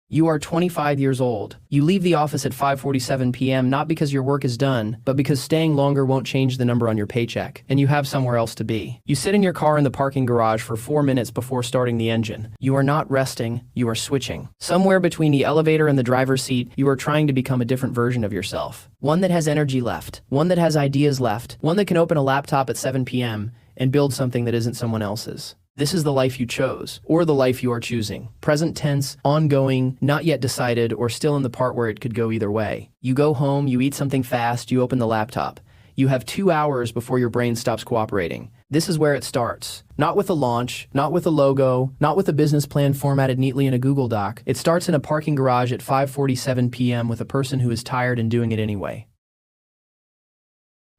You are 25 years old. You leave the office at 5:47 p.m. not because your work is done, but because staying longer won't change the number on your paycheck, and you have somewhere else to be. You sit in your car in the parking garage for 4 minutes before starting the engine. You are not resting, you are switching. Somewhere between the elevator and the driver's seat, you are trying to become a different version of yourself. One that has energy left, one that has ideas left, one that can open a laptop at 7 p.m. and build something that isn't someone else's. This is the life you chose, or the life you are choosing. Present tense, ongoing, not yet decided, or still in the part where it could go either way. You go home, you eat something fast, you open the laptop. You have 2 hours before your brain stops cooperating. This is where it starts. Not with a launch, not with a logo, not with a business plan formatted neatly in a Google Doc. It starts in a parking garage at 5:47 p.m. with a person who is tired and doing it anyway.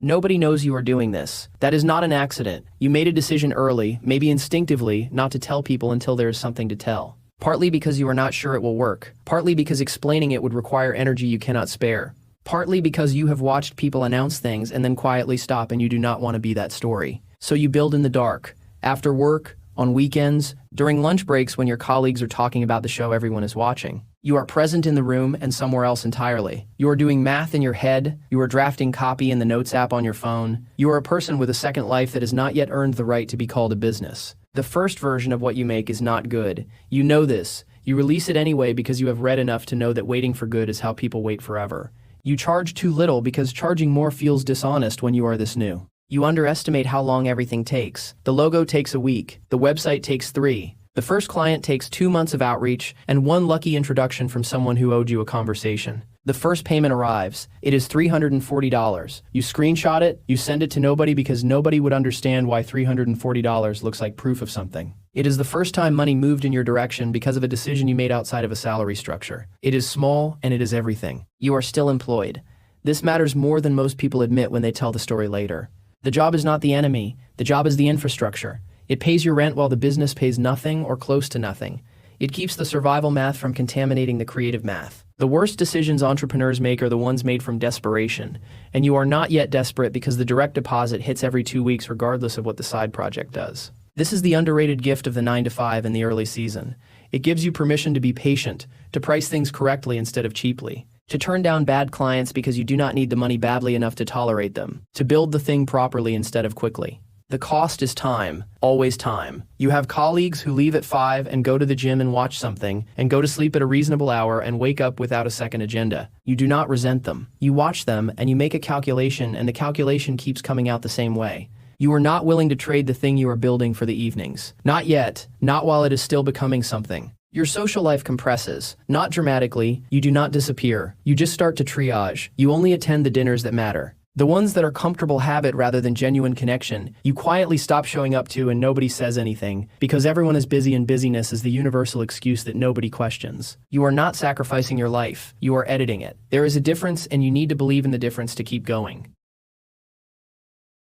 Nobody knows you are doing this. That is not an accident. You made a decision early, maybe instinctively, not to tell people until there is something to tell. Partly because you are not sure it will work. Partly because explaining it would require energy you cannot spare. Partly because you have watched people announce things and then quietly stop and you do not want to be that story. So you build in the dark. After work, on weekends, during lunch breaks when your colleagues are talking about the show everyone is watching. You are present in the room and somewhere else entirely. You are doing math in your head. You are drafting copy in the Notes app on your phone. You are a person with a second life that has not yet earned the right to be called a business. The first version of what you make is not good. You know this. You release it anyway because you have read enough to know that waiting for good is how people wait forever. You charge too little because charging more feels dishonest when you are this new. You underestimate how long everything takes. The logo takes a week. The website takes 3. The first client takes 2 months of outreach and 1 lucky introduction from someone who owed you a conversation. The first payment arrives. It is $340. You screenshot it, you send it to nobody because nobody would understand why $340 looks like proof of something. It is the first time money moved in your direction because of a decision you made outside of a salary structure. It is small and it is everything. You are still employed. This matters more than most people admit when they tell the story later. The job is not the enemy. The job is the infrastructure. It pays your rent while the business pays nothing or close to nothing. It keeps the survival math from contaminating the creative math. The worst decisions entrepreneurs make are the ones made from desperation, and you are not yet desperate because the direct deposit hits every 2 weeks regardless of what the side project does. This is the underrated gift of the 9-to-5 in the early season. It gives you permission to be patient, to price things correctly instead of cheaply, to turn down bad clients because you do not need the money badly enough to tolerate them, to build the thing properly instead of quickly. The cost is time, always time. You have colleagues who leave at 5 and go to the gym and watch something, and go to sleep at a reasonable hour and wake up without a second agenda. You do not resent them. You watch them and you make a calculation, and the calculation keeps coming out the same way. You are not willing to trade the thing you are building for the evenings. Not yet, not while it is still becoming something. Your social life compresses, not dramatically. You do not disappear. You just start to triage. You only attend the dinners that matter. The ones that are comfortable habit rather than genuine connection, you quietly stop showing up to and nobody says anything, because everyone is busy and busyness is the universal excuse that nobody questions. You are not sacrificing your life, you are editing it. There is a difference and you need to believe in the difference to keep going.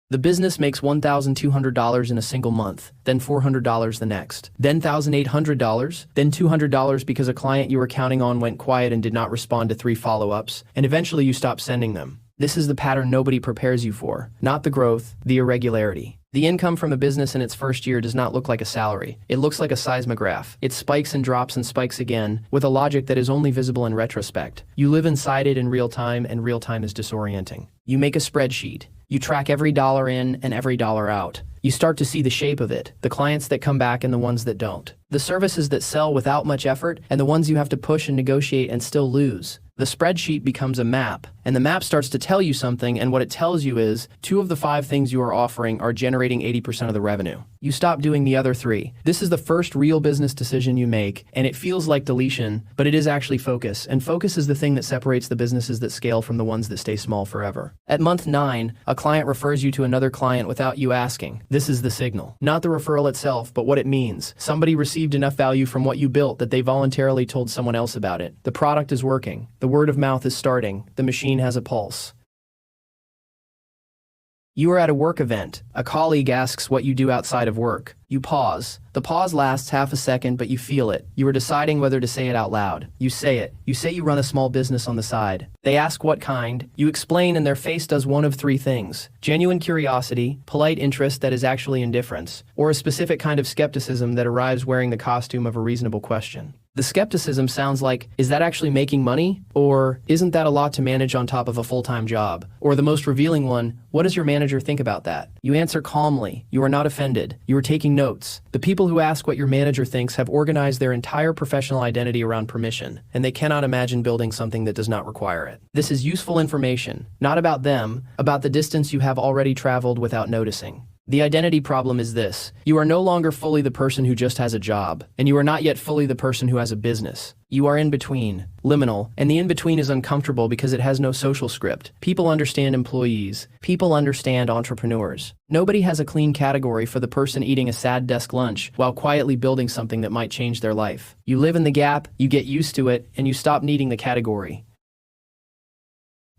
The business makes $1,200 in a single month, then $400 the next, then $1,800, then $200 because a client you were counting on went quiet and did not respond to 3 follow-ups, and eventually you stop sending them. This is the pattern nobody prepares you for, not the growth, the irregularity. The income from a business in its first year does not look like a salary. It looks like a seismograph. It spikes and drops and spikes again, with a logic that is only visible in retrospect. You live inside it in real time, and real time is disorienting. You make a spreadsheet. You track every dollar in and every dollar out. You start to see the shape of it, the clients that come back and the ones that don't. The services that sell without much effort and the ones you have to push and negotiate and still lose. The spreadsheet becomes a map, and the map starts to tell you something, and what it tells you is 2 of the 5 things you are offering are generating 80% of the revenue. You stop doing the other 3. This is the first real business decision you make, and it feels like deletion, but it is actually focus, and focus is the thing that separates the businesses that scale from the ones that stay small forever. At month 9, a client refers you to another client without you asking. This is the signal. Not the referral itself, but what it means. Somebody received enough value from what you built that they voluntarily told someone else about it. The product is working. The word of mouth is starting. The machine has a pulse. You are at a work event. A colleague asks what you do outside of work. You pause. The pause lasts half a second, but you feel it. You are deciding whether to say it out loud. You say it. You say you run a small business on the side. They ask what kind. You explain, and their face does one of 3 things: genuine curiosity, polite interest that is actually indifference, or a specific kind of skepticism that arrives wearing the costume of a reasonable question. The skepticism sounds like, is that actually making money? Or, isn't that a lot to manage on top of a full-time job? Or the most revealing one, what does your manager think about that? You answer calmly. You are not offended. You are taking notes. The people who ask what your manager thinks have organized their entire professional identity around permission, and they cannot imagine building something that does not require it. This is useful information, not about them, about the distance you have already traveled without noticing. The identity problem is this. You are no longer fully the person who just has a job, and you are not yet fully the person who has a business. You are in between, liminal, and the in-between is uncomfortable because it has no social script. People understand employees. People understand entrepreneurs. Nobody has a clean category for the person eating a sad desk lunch while quietly building something that might change their life. You live in the gap, you get used to it, and you stop needing the category.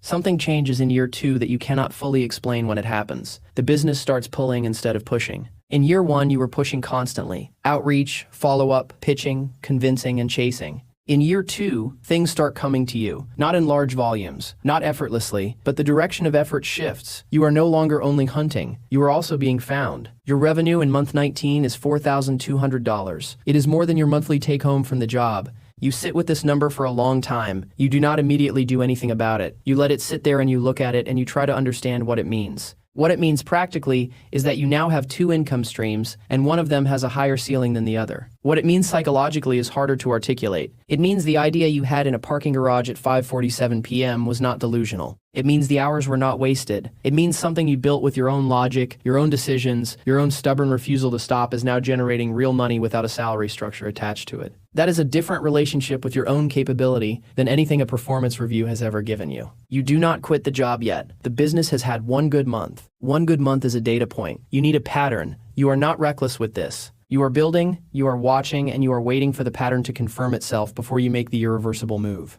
Something changes in year 2 that you cannot fully explain when it happens. The business starts pulling instead of pushing. In year 1, you were pushing constantly. Outreach, follow-up, pitching, convincing, and chasing. In year 2, things start coming to you, not in large volumes, not effortlessly, but the direction of effort shifts. You are no longer only hunting, you are also being found. Your revenue in month 19 is $4,200. It is more than your monthly take-home from the job. You sit with this number for a long time. You do not immediately do anything about it. You let it sit there and you look at it and you try to understand what it means. What it means practically is that you now have 2 income streams, and one of them has a higher ceiling than the other. What it means psychologically is harder to articulate. It means the idea you had in a parking garage at 5:47 p.m. was not delusional. It means the hours were not wasted. It means something you built with your own logic, your own decisions, your own stubborn refusal to stop is now generating real money without a salary structure attached to it. That is a different relationship with your own capability than anything a performance review has ever given you. You do not quit the job yet. The business has had 1 good month. 1 good month is a data point. You need a pattern. You are not reckless with this. You are building, you are watching, and you are waiting for the pattern to confirm itself before you make the irreversible move.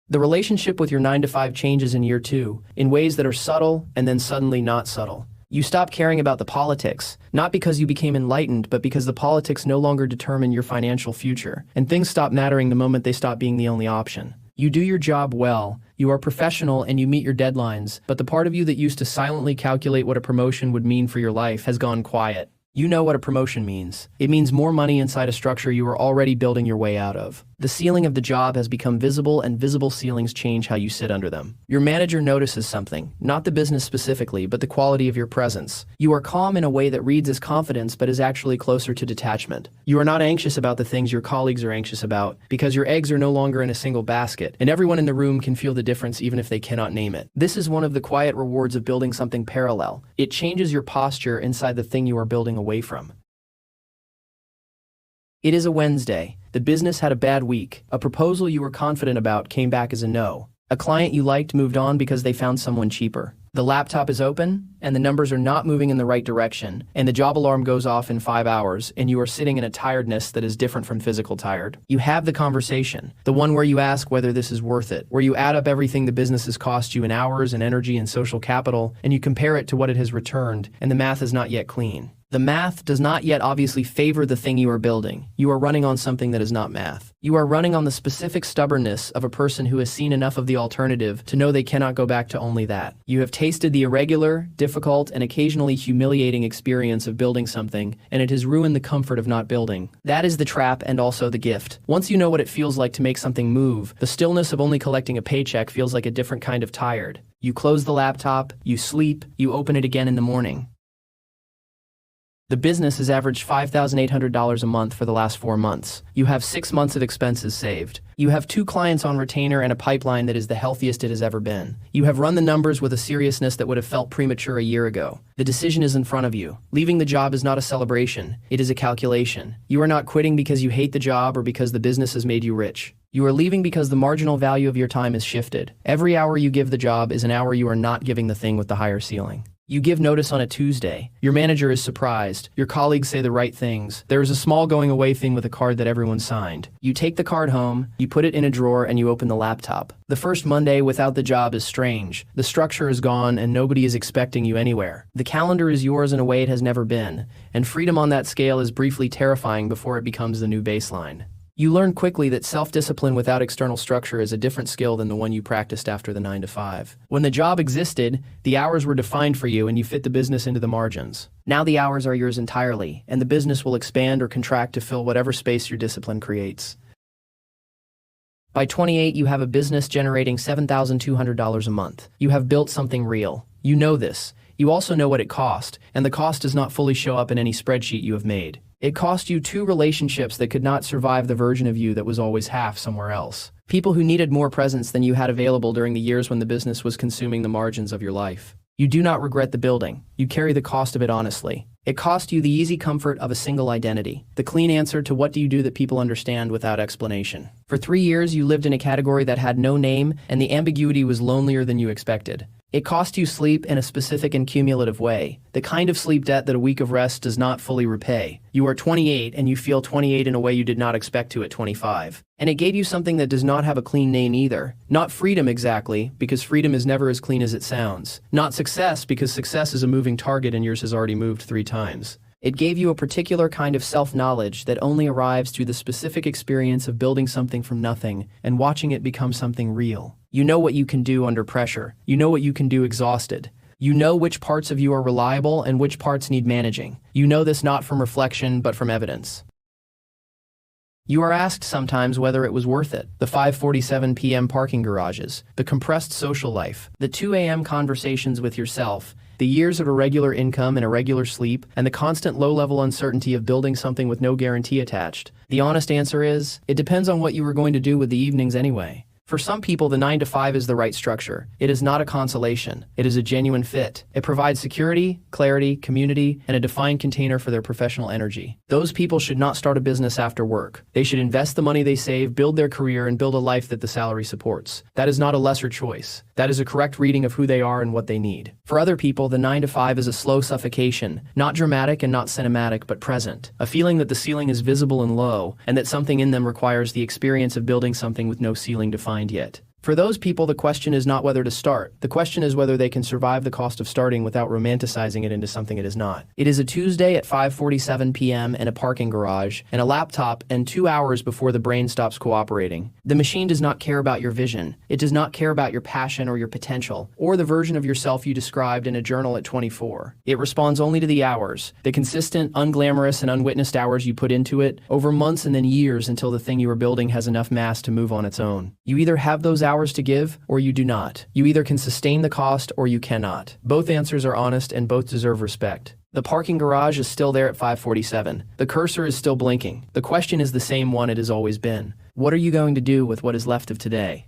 The relationship with your 9-to-5 changes in year 2 in ways that are subtle and then suddenly not subtle. You stop caring about the politics, not because you became enlightened, but because the politics no longer determine your financial future, and things stop mattering the moment they stop being the only option. You do your job well, you are professional, and you meet your deadlines, but the part of you that used to silently calculate what a promotion would mean for your life has gone quiet. You know what a promotion means. It means more money inside a structure you are already building your way out of. The ceiling of the job has become visible, and visible ceilings change how you sit under them. Your manager notices something, not the business specifically, but the quality of your presence. You are calm in a way that reads as confidence but is actually closer to detachment. You are not anxious about the things your colleagues are anxious about, because your eggs are no longer in a single basket, and everyone in the room can feel the difference even if they cannot name it. This is one of the quiet rewards of building something parallel. It changes your posture inside the thing you are building away from. It is a Wednesday. The business had a bad week. A proposal you were confident about came back as a no. A client you liked moved on because they found someone cheaper. The laptop is open, and the numbers are not moving in the right direction, and the job alarm goes off in 5 hours, and you are sitting in a tiredness that is different from physical tired. You have the conversation, the one where you ask whether this is worth it, where you add up everything the business has cost you in hours and energy and social capital, and you compare it to what it has returned, and the math is not yet clean. The math does not yet obviously favor the thing you are building. You are running on something that is not math. You are running on the specific stubbornness of a person who has seen enough of the alternative to know they cannot go back to only that. You have tasted the irregular, difficult, and occasionally humiliating experience of building something, and it has ruined the comfort of not building. That is the trap and also the gift. Once you know what it feels like to make something move, the stillness of only collecting a paycheck feels like a different kind of tired. You close the laptop, you sleep, you open it again in the morning. The business has averaged $5,800 a month for the last 4 months. You have 6 months of expenses saved. You have 2 clients on retainer and a pipeline that is the healthiest it has ever been. You have run the numbers with a seriousness that would have felt premature a year ago. The decision is in front of you. Leaving the job is not a celebration. It is a calculation. You are not quitting because you hate the job or because the business has made you rich. You are leaving because the marginal value of your time is shifted. Every hour you give the job is an hour you are not giving the thing with the higher ceiling. You give notice on a Tuesday. Your manager is surprised. Your colleagues say the right things. There is a small going away thing with a card that everyone signed. You take the card home, you put it in a drawer, and you open the laptop. The first Monday without the job is strange. The structure is gone and nobody is expecting you anywhere. The calendar is yours in a way it has never been, and freedom on that scale is briefly terrifying before it becomes the new baseline. You learn quickly that self-discipline without external structure is a different skill than the one you practiced after the 9 to 5. When the job existed, the hours were defined for you and you fit the business into the margins. Now the hours are yours entirely, and the business will expand or contract to fill whatever space your discipline creates. By 28, you have a business generating $7,200 a month. You have built something real. You know this. You also know what it cost, and the cost does not fully show up in any spreadsheet you have made. It cost you 2 relationships that could not survive the version of you that was always half somewhere else. People who needed more presence than you had available during the years when the business was consuming the margins of your life. You do not regret the building. You carry the cost of it honestly. It cost you the easy comfort of a single identity, the clean answer to what do you do that people understand without explanation. For 3 years, you lived in a category that had no name, and the ambiguity was lonelier than you expected. It cost you sleep in a specific and cumulative way, the kind of sleep debt that a week of rest does not fully repay. You are 28 and you feel 28 in a way you did not expect to at 25. And it gave you something that does not have a clean name either. Not freedom exactly, because freedom is never as clean as it sounds. Not success, because success is a moving target and yours has already moved 3 times. It gave you a particular kind of self-knowledge that only arrives through the specific experience of building something from nothing and watching it become something real. You know what you can do under pressure. You know what you can do exhausted. You know which parts of you are reliable and which parts need managing. You know this not from reflection, but from evidence. You are asked sometimes whether it was worth it. The 5:47 p.m. parking garages, the compressed social life, the 2 a.m. conversations with yourself, the years of irregular income and irregular sleep, and the constant low-level uncertainty of building something with no guarantee attached. The honest answer is, it depends on what you were going to do with the evenings anyway. For some people, the 9 to 5 is the right structure. It is not a consolation. It is a genuine fit. It provides security, clarity, community, and a defined container for their professional energy. Those people should not start a business after work. They should invest the money they save, build their career, and build a life that the salary supports. That is not a lesser choice. That is a correct reading of who they are and what they need. For other people, the 9 to 5 is a slow suffocation, not dramatic and not cinematic, but present. A feeling that the ceiling is visible and low, and that something in them requires the experience of building something with no ceiling defined yet. For those people, the question is not whether to start. The question is whether they can survive the cost of starting without romanticizing it into something it is not. It is a Tuesday at 5:47 p.m. in a parking garage, and a laptop, and 2 hours before the brain stops cooperating. The machine does not care about your vision. It does not care about your passion or your potential, or the version of yourself you described in a journal at 24. It responds only to the hours, the consistent, unglamorous, and unwitnessed hours you put into it, over months and then years until the thing you are building has enough mass to move on its own. You either have those hours to give, or you do not. You either can sustain the cost, or you cannot. Both answers are honest and both deserve respect. The parking garage is still there at 5:47. The cursor is still blinking. The question is the same one it has always been. What are you going to do with what is left of today?